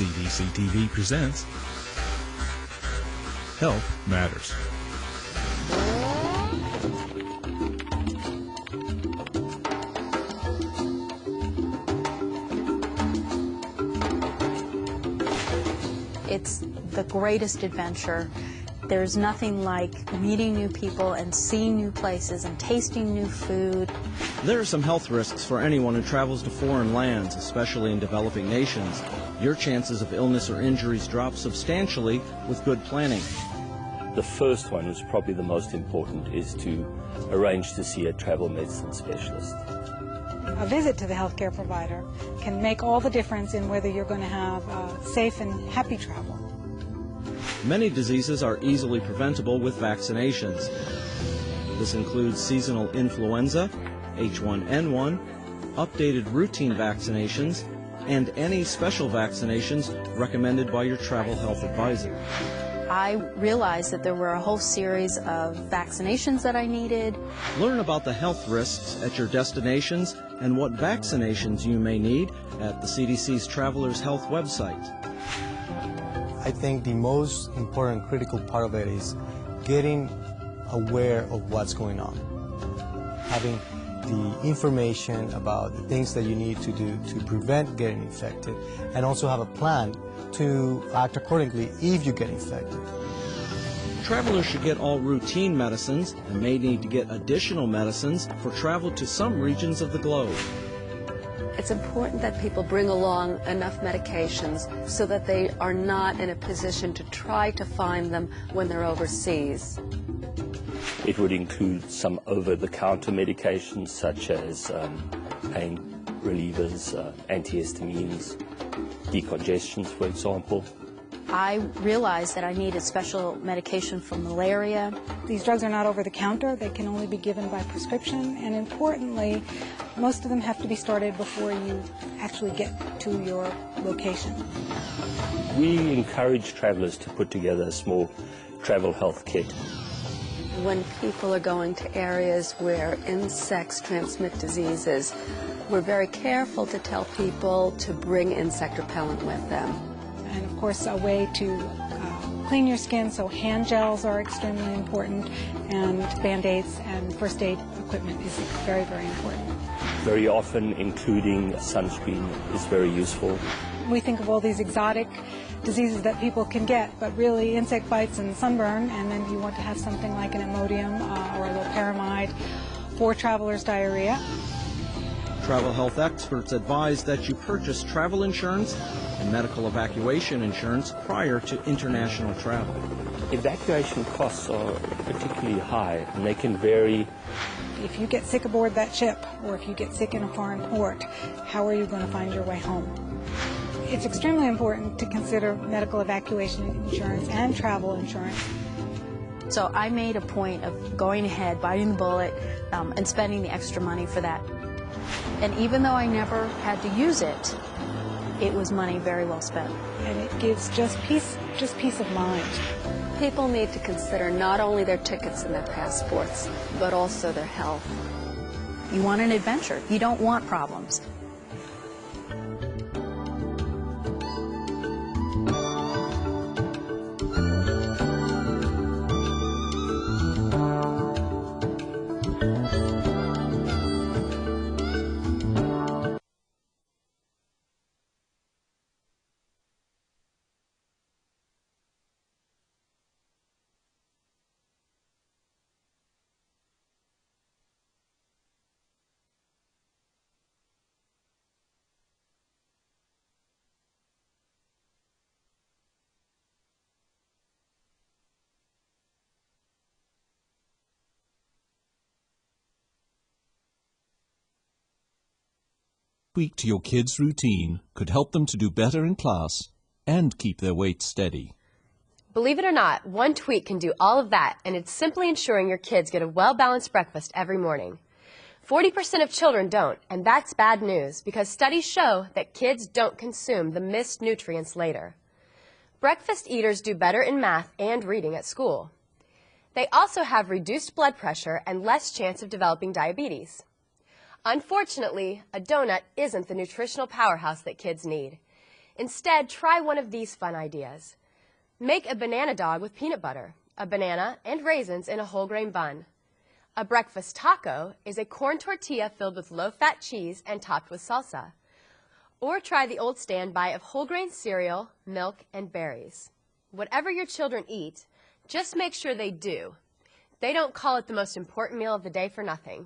CDC TV presents Health Matters. It's the greatest adventure. There's nothing like meeting new people and seeing new places and tasting new food. There are some health risks for anyone who travels to foreign lands, especially in developing nations. Your chances of illness or injuries drop substantially with good planning. The first one, which is probably the most important, is to arrange to see a travel medicine specialist. A visit to the healthcare provider can make all the difference in whether you're going to have safe and happy travel. Many diseases are easily preventable with vaccinations. This includes seasonal influenza, H1N1, updated routine vaccinations, and any special vaccinations recommended by your travel health advisor. I realized that there were a whole series of vaccinations that I needed. Learn about the health risks at your destinations and what vaccinations you may need at the CDC's Travelers Health website. I think the most important critical part of it is getting aware of what's going on. Having the information about the things that you need to do to prevent getting infected, and also have a plan to act accordingly if you get infected. Travelers should get all routine medicines and may need to get additional medicines for travel to some regions of the globe. It's important that people bring along enough medications so that they are not in a position to try to find them when they're overseas. It would include some over-the-counter medications such as pain relievers, antihistamines, decongestants, for example. I realized that I needed special medication for malaria. These drugs are not over the counter. They can only be given by prescription, and importantly, most of them have to be started before you actually get to your location. We encourage travelers to put together a small travel health kit. When people are going to areas where insects transmit diseases, we're very careful to tell people to bring insect repellent with them. And of course, a way to clean your skin, so hand gels are extremely important, and Band-Aids and first aid equipment is very, very important. Very often, including sunscreen is very useful. We think of all these exotic diseases that people can get, but really insect bites and sunburn, and then you want to have something like an Imodium or a loperamide for travelers' diarrhea. Travel health experts advise that you purchase travel insurance and medical evacuation insurance prior to international travel. Evacuation costs are particularly high, and they can vary. If you get sick aboard that ship, or if you get sick in a foreign port, how are you going to find your way home? It's extremely important to consider medical evacuation insurance and travel insurance. So I made a point of going ahead, biting the bullet, and spending the extra money for that. And even though I never had to use it, it was money very well spent. And it gives just peace of mind. People need to consider not only their tickets and their passports, but also their health. You want an adventure. You don't want problems. Tweak to your kids' routine could help them to do better in class and keep their weight steady. Believe it or not, one tweak can do all of that, and it's simply ensuring your kids get a well-balanced breakfast every morning. 40% of children don't, and that's bad news because studies show that kids don't consume the missed nutrients later. Breakfast eaters do better in math and reading at school. They also have reduced blood pressure and less chance of developing diabetes. Unfortunately, a donut isn't the nutritional powerhouse that kids need. Instead, try one of these fun ideas. Make a banana dog with peanut butter, a banana, and raisins in a whole grain bun. A breakfast taco is a corn tortilla filled with low-fat cheese and topped with salsa. Or try the old standby of whole grain cereal, milk, and berries. Whatever your children eat, just make sure they do. They don't call it the most important meal of the day for nothing.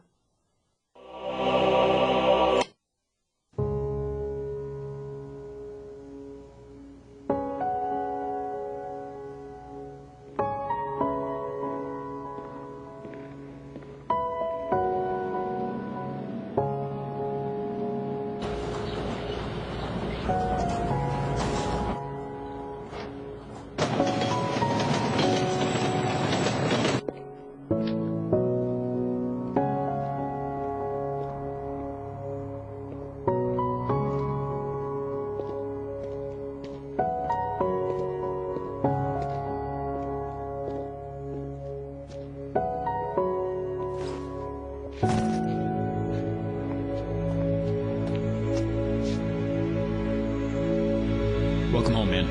Welcome home, man.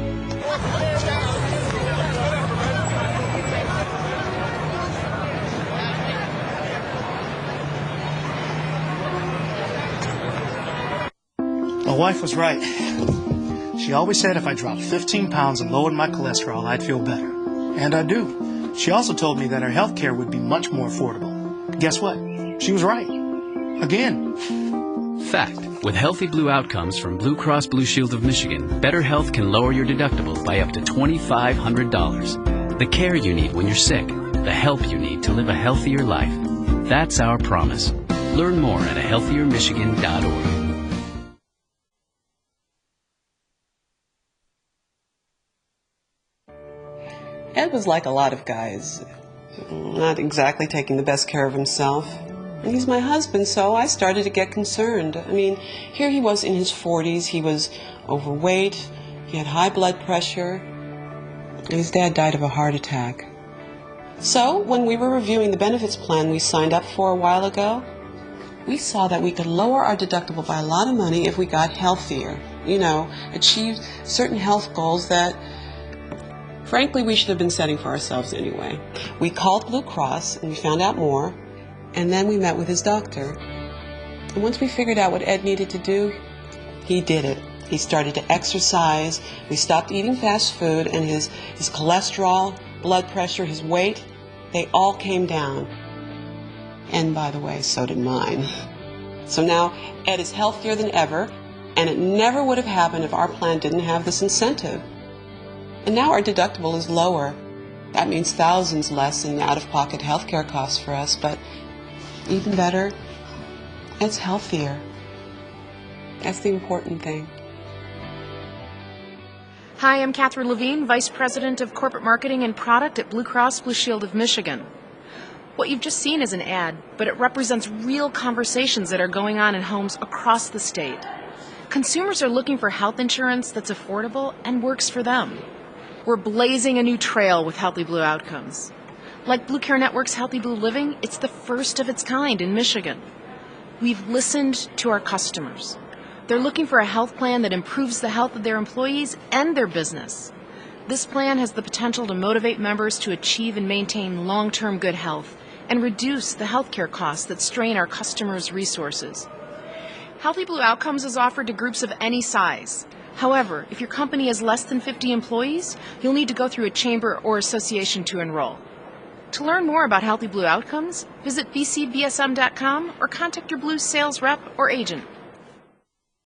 My wife was right. She always said if I dropped 15 pounds and lowered my cholesterol, I'd feel better. And I do. She also told me that her health care would be much more affordable. Guess what? She was right. Again. Fact. With Healthy Blue Outcomes from Blue Cross Blue Shield of Michigan, better health can lower your deductible by up to $2,500. The care you need when you're sick, the help you need to live a healthier life. That's our promise. Learn more at healthiermichigan.org. Ed was like a lot of guys, not exactly taking the best care of himself. And he's my husband, so I started to get concerned. I mean, here he was in his 40s, he was overweight, he had high blood pressure, and his dad died of a heart attack. So, when we were reviewing the benefits plan we signed up for a while ago, we saw that we could lower our deductible by a lot of money if we got healthier. You know, achieve certain health goals that, frankly, we should have been setting for ourselves anyway. We called Blue Cross and we found out more. And then we met with his doctor. And once we figured out what Ed needed to do, he did it. He started to exercise, we stopped eating fast food, and his cholesterol, blood pressure, his weight, they all came down. And by the way, so did mine. So now Ed is healthier than ever, and it never would have happened if our plan didn't have this incentive. And now our deductible is lower. That means thousands less in out-of-pocket healthcare costs for us, but even better, it's healthier. That's the important thing. Hi, I'm Catherine Levine, Vice President of Corporate Marketing and Product at Blue Cross Blue Shield of Michigan. What you've just seen is an ad, but it represents real conversations that are going on in homes across the state. Consumers are looking for health insurance that's affordable and works for them. We're blazing a new trail with Healthy Blue Outcomes. Like Blue Care Network's Healthy Blue Living, it's the first of its kind in Michigan. We've listened to our customers. They're looking for a health plan that improves the health of their employees and their business. This plan has the potential to motivate members to achieve and maintain long-term good health and reduce the healthcare costs that strain our customers' resources. Healthy Blue Outcomes is offered to groups of any size. However, if your company has less than 50 employees, you'll need to go through a chamber or association to enroll. To learn more about Healthy Blue Outcomes, visit bcbsm.com or contact your Blue sales rep or agent.